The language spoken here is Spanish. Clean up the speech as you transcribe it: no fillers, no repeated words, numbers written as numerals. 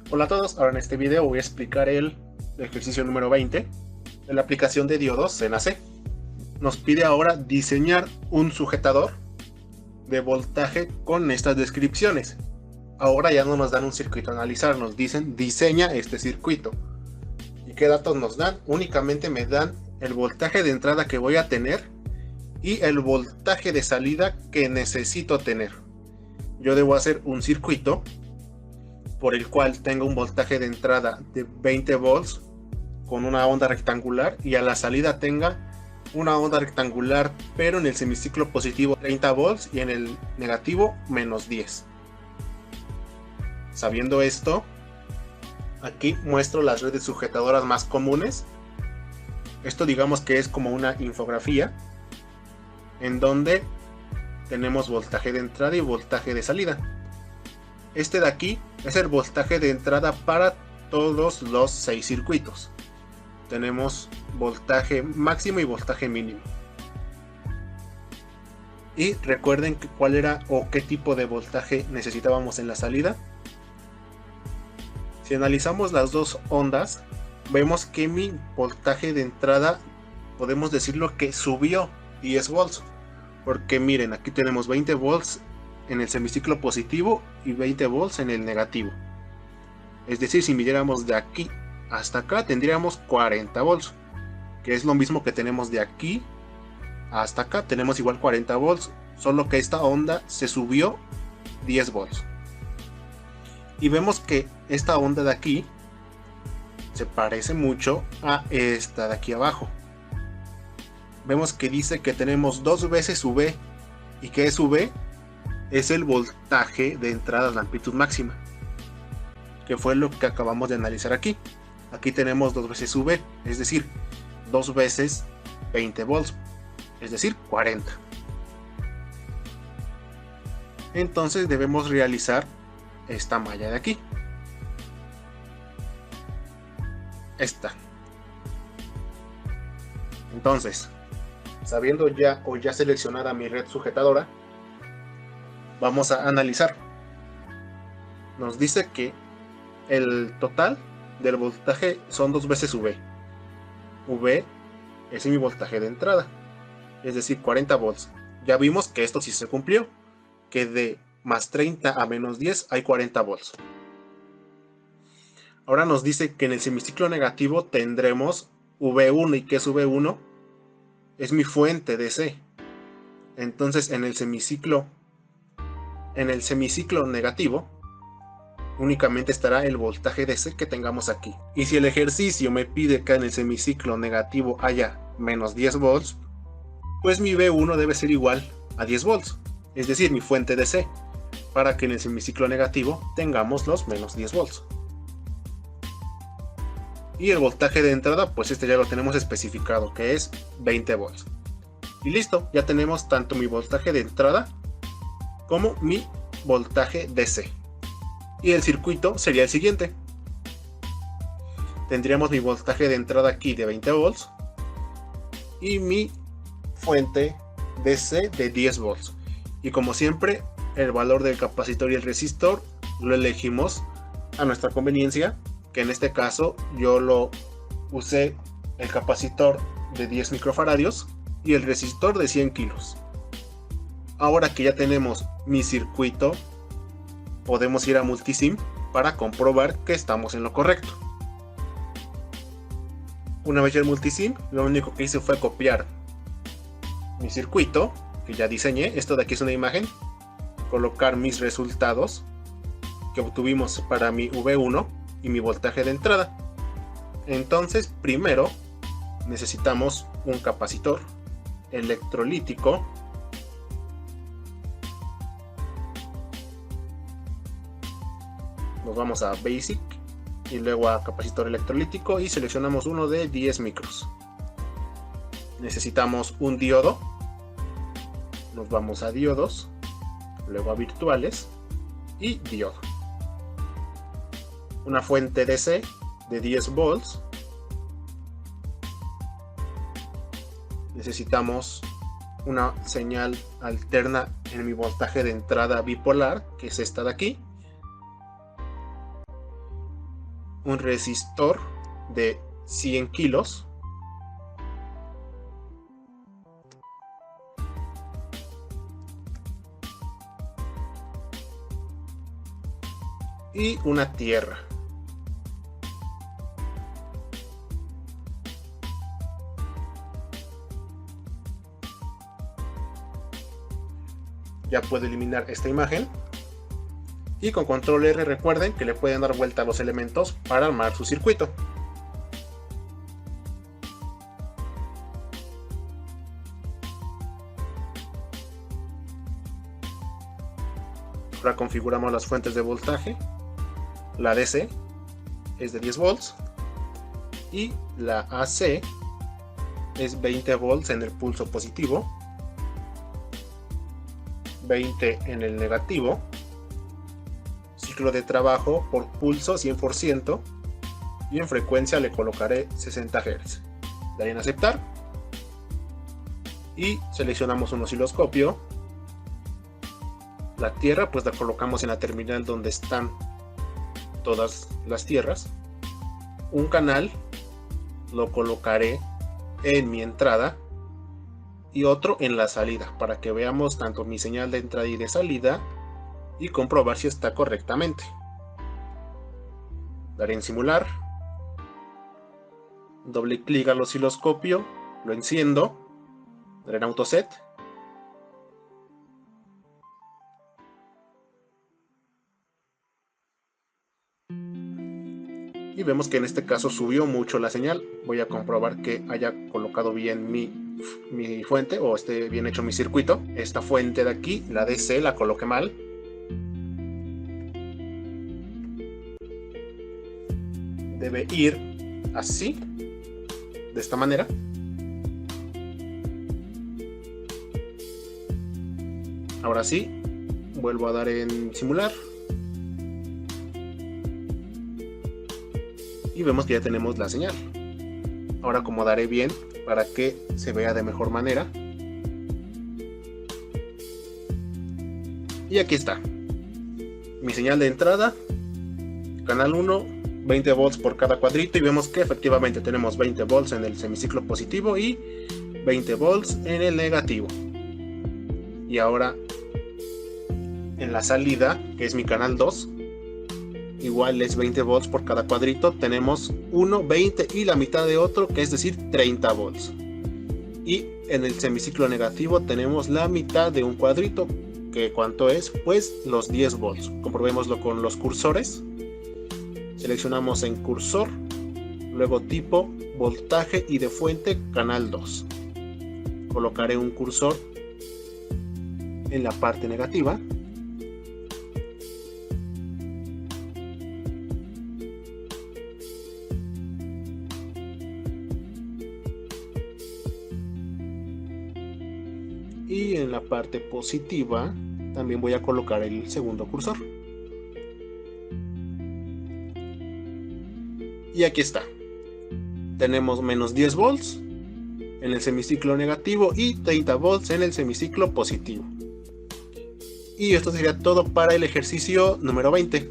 Hola a todos, ahora en este video voy a explicar el ejercicio número 20 de la aplicación de diodos en AC. Nos pide ahora diseñar un sujetador de voltaje con estas descripciones. Ahora ya no nos dan un circuito a analizar, nos dicen diseña este circuito. ¿Y qué datos nos dan? Únicamente me dan el voltaje de entrada que voy a tener y el voltaje de salida que necesito tener. Yo debo hacer un circuito por el cual tenga un voltaje de entrada de 20 volts con una onda rectangular y a la salida tenga una onda rectangular pero en el semiciclo positivo 30 volts y en el negativo menos 10. Sabiendo esto, aquí muestro las redes sujetadoras más comunes. Esto digamos que es como una infografía en donde tenemos voltaje de entrada y voltaje de salida. Este de aquí es el voltaje de entrada para todos los 6 circuitos. Tenemos voltaje máximo y voltaje mínimo. Y recuerden cuál era o qué tipo de voltaje necesitábamos en la salida. Si analizamos las dos ondas, vemos que mi voltaje de entrada podemos decirlo que subió 10 volts. Porque miren, aquí tenemos 20 volts en el semiciclo positivo y 20 volts en el negativo. Es decir, si midiéramos de aquí hasta acá tendríamos 40 volts, que es lo mismo que tenemos de aquí hasta acá, tenemos igual 40 volts, solo que esta onda se subió 10 volts. Y vemos que esta onda de aquí se parece mucho a esta de aquí abajo. Vemos que dice que tenemos 2 veces V. ¿Y qué es V? Es el voltaje de entrada a la amplitud máxima, que fue lo que acabamos de analizar aquí. Aquí tenemos 2 veces V, es decir, 2 veces 20 volts, es decir, 40. Entonces debemos realizar esta malla de aquí. Esta. Entonces, sabiendo ya o ya seleccionada mi red sujetadora, vamos a analizar. Nos dice que el total del voltaje son 2 veces V. V es mi voltaje de entrada, es decir, 40 volts. Ya vimos que esto sí se cumplió, que de más 30 a menos 10 hay 40 volts. Ahora nos dice que en el semiciclo negativo tendremos V1. ¿Y qué es V1? Es mi fuente DC. Entonces en el semiciclo negativo únicamente estará el voltaje DC que tengamos aquí. Y si el ejercicio me pide que en el semiciclo negativo haya menos 10 volts, pues mi V1 debe ser igual a 10 volts, es decir, mi fuente DC, para que en el semiciclo negativo tengamos los menos 10 volts. Y el voltaje de entrada, pues este ya lo tenemos especificado, que es 20 volts. Y listo, ya tenemos tanto mi voltaje de entrada como mi voltaje DC. Y el circuito sería el siguiente. Tendríamos mi voltaje de entrada aquí de 20 volts y mi fuente DC de 10 volts. Y como siempre, el valor del capacitor y el resistor lo elegimos a nuestra conveniencia, que en este caso yo lo usé el capacitor de 10 microfaradios y el resistor de 100 kilos. Ahora que ya tenemos mi circuito, podemos ir a Multisim para comprobar que estamos en lo correcto. Una vez ya en Multisim, lo único que hice fue copiar mi circuito, que ya diseñé. Esto de aquí es una imagen. Colocar mis resultados que obtuvimos para mi V1 y mi voltaje de entrada. Entonces, primero necesitamos un capacitor electrolítico. Nos vamos a Basic y luego a capacitor electrolítico y seleccionamos uno de 10 micros. Necesitamos un diodo. Nos vamos a diodos, luego a virtuales y diodo. Una fuente DC de 10 volts. Necesitamos una señal alterna en mi voltaje de entrada bipolar, que es esta de aquí. un resistor de 100 kilos. Y una tierra. Ya puedo eliminar esta imagen. Y con control R recuerden que le pueden dar vuelta a los elementos para armar su circuito. Ahora configuramos las fuentes de voltaje. La DC es de 10 volts y la AC es 20 volts en el pulso positivo, 20 en el negativo. Ciclo de trabajo por pulso 100% y en frecuencia le colocaré 60 Hz. Daré en aceptar y seleccionamos un osciloscopio. La tierra pues la colocamos en la terminal donde están todas las tierras. Un canal lo colocaré en mi entrada y otro en la salida para que veamos tanto mi señal de entrada y de salida y comprobar si está correctamente. Daré en simular, doble clic al osciloscopio, lo enciendo, daré en autoset y vemos que en este caso subió mucho la señal. Voy a comprobar que haya colocado bien mi fuente o esté bien hecho mi circuito. Esta fuente de aquí, la DC, la coloqué mal. Debe ir así, de esta manera. Ahora sí, vuelvo a dar en simular. Y vemos que ya tenemos la señal. Ahora acomodaré bien para que se vea de mejor manera. Y aquí está. Mi señal de entrada, canal 1, 20 volts por cada cuadrito y vemos que efectivamente tenemos 20 volts en el semiciclo positivo y 20 volts en el negativo. Y ahora en la salida, que es mi canal 2, igual es 20 volts por cada cuadrito, tenemos 1, 20 y la mitad de otro, que es decir 30 volts. Y en el semiciclo negativo tenemos la mitad de un cuadrito, que ¿cuánto es? Pues los 10 volts. Comprobémoslo con los cursores. Seleccionamos en cursor, luego tipo, voltaje y de fuente, canal 2. Colocaré un cursor en la parte negativa. Y en la parte positiva también voy a colocar el segundo cursor. Y aquí está. Tenemos menos 10 volts en el semiciclo negativo y 30 volts en el semiciclo positivo. Y esto sería todo para el ejercicio número 20.